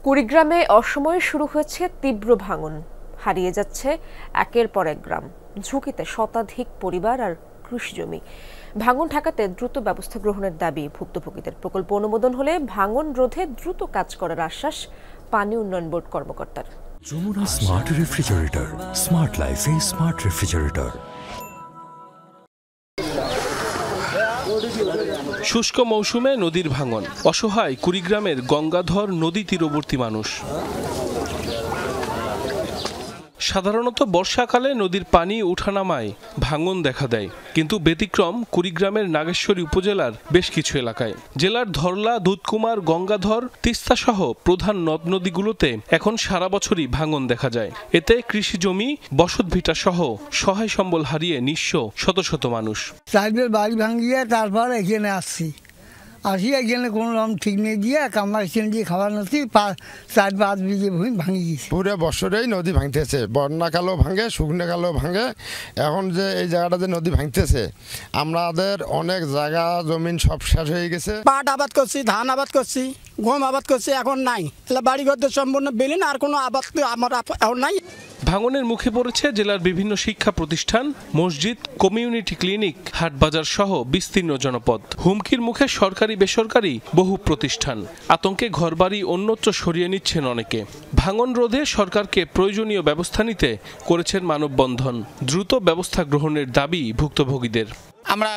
কুড়িগ্রামে অসময়ে শুরু হয়েছে তীব্র ভাঙন। হারিয়ে যাচ্ছে একের পর এক গ্রাম, ঝুঁকিতে শতাধিক পরিবার আর কৃষিজমি। ভাঙন ঠেকাতে দ্রুত ব্যবস্থা গ্রহণের দাবি ভুক্তভোগীদের। প্রকল্প অনুমোদন হলে ভাঙন রোধে দ্রুত কাজ করার আশ্বাস পানি উন্নয়ন বোর্ড কর্মকর্তার। যমুনা স্মার্ট রেফ্রিজারেটর, স্মার্ট লাইফে স্মার্ট রেফ্রিজারেটর। শুষ্ক মৌসুমে নদীর ভাঙন, অসহায় কুড়িগ্রামের গঙ্গাধর নদী তীরবর্তী মানুষ। সাধারণত বর্ষাকালে নদীর পানি উঠানামায় ভাঙন দেখা দেয়, কিন্তু ব্যতিক্রম কুড়িগ্রামের নাগেশ্বরী উপজেলার বেশ কিছু এলাকায়। জেলার ধরলা, দুধকুমার, গঙ্গাধর, তিস্তা সহ প্রধান নদ নদীগুলোতে এখন সারা বছরই ভাঙন দেখা যায়। এতে কৃষিজমি, বসতভিটা সহ সহায় সম্বল হারিয়ে নিঃস্ব শত শত মানুষ। সাইডের বাড়ি ভাঙিয়ে তারপর এখানে আসি এখানে কোনো রকম ঠিক নেই দিয়ে কামাইছেন দিয়ে খাবার নদী 4-5 বিঘে ভূমি ভাঙি গেছে। পুরো বছরেই নদী ভাঙতেছে, বন্যাকালেও ভাঙে, শুকনোকালেও ভাঙে। এখন যে এই জায়গাটা যে নদী ভাঙতেছে, আমাদের অনেক জায়গা জমিন সব শেষ হয়ে গেছে। পাট আবাদ করছি, ধান আবাদ করছি, গম আবাদ করছি, এখন নাই। বাড়িঘর সম্পূর্ণ বেলেন, আর কোনো আবাদ আমার এখন নাই। ভাঙনের মুখে পড়েছে জেলার বিভিন্ন শিক্ষা প্রতিষ্ঠান, মসজিদ, কমিউনিটি ক্লিনিক, হাটবাজার সহ বিস্তীর্ণ জনপদ। হুমকির মুখে সরকারি বেসরকারি বহু প্রতিষ্ঠান। আতঙ্কে ঘরবাড়ি অন্যত্র সরিয়ে নিচ্ছেন অনেকে। ভাঙন রোধে সরকারকে প্রয়োজনীয় ব্যবস্থা নিতে করেছেন মানববন্ধন। দ্রুত ব্যবস্থা গ্রহণের দাবি ভুক্তভোগীদের। আমরা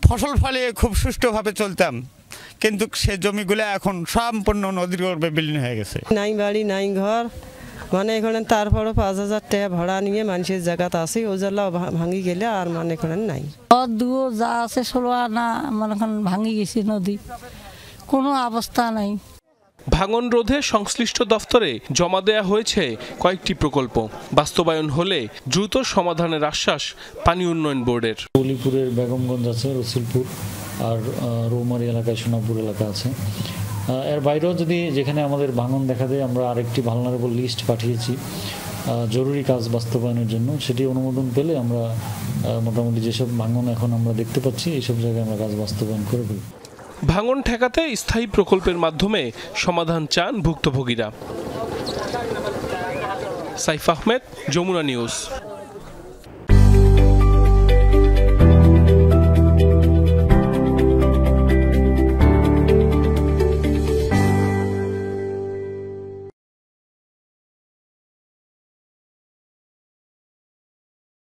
ফসল ফলে খুব সুষ্ঠুভাবে চলতাম, কিন্তু সে জমিগুলো এখন সম্পূর্ণ নদীর গর্ভে বিলীন হয়ে গেছে। নাই বাড়ি, নাই ঘর, মানে এখানে তারপরে 5,000 টাকা ভাড়া নিয়ে মানুষের জায়গাতে আছে, ওজালা ভাঙি গেলে আর মানে এখানে নাই। দুয়ো যা আছে 16 আনা মানে এখন ভাঙি গেছে নদী, কোনো অবস্থা নাই। ভাঙন রোধে সংশ্লিষ্ট দফতরে জমা দেয়া হয়েছে কয়েকটি প্রকল্প। বাস্তবায়ন হলে দ্রুত সমাধানের আশ্বাস পানি উন্নয়ন বোর্ডের। অলিপুরের বেগমগঞ্জ আছে, রসুলপুর আর রৌমারী এলাকায় সোনাপুর এলাকা আছে। এর বাইরেও যদি যেখানে আমাদের ভাঙন দেখা দেয়, আমরা আরেকটি ভালনারেবল লিস্ট পাঠিয়েছি জরুরি কাজ বাস্তবায়নের জন্য। সেটি অনুমোদন পেলে আমরা মোটামুটি যেসব ভাঙন এখন আমরা দেখতে পাচ্ছি, এইসব জায়গায় আমরা কাজ বাস্তবায়ন করে ফেলব। ভাঙন ঠেকাতে স্থায়ী প্রকল্পের মাধ্যমে সমাধান চান ভুক্তভোগীরা। সাইফ আহমেদ, যমুনা নিউজ।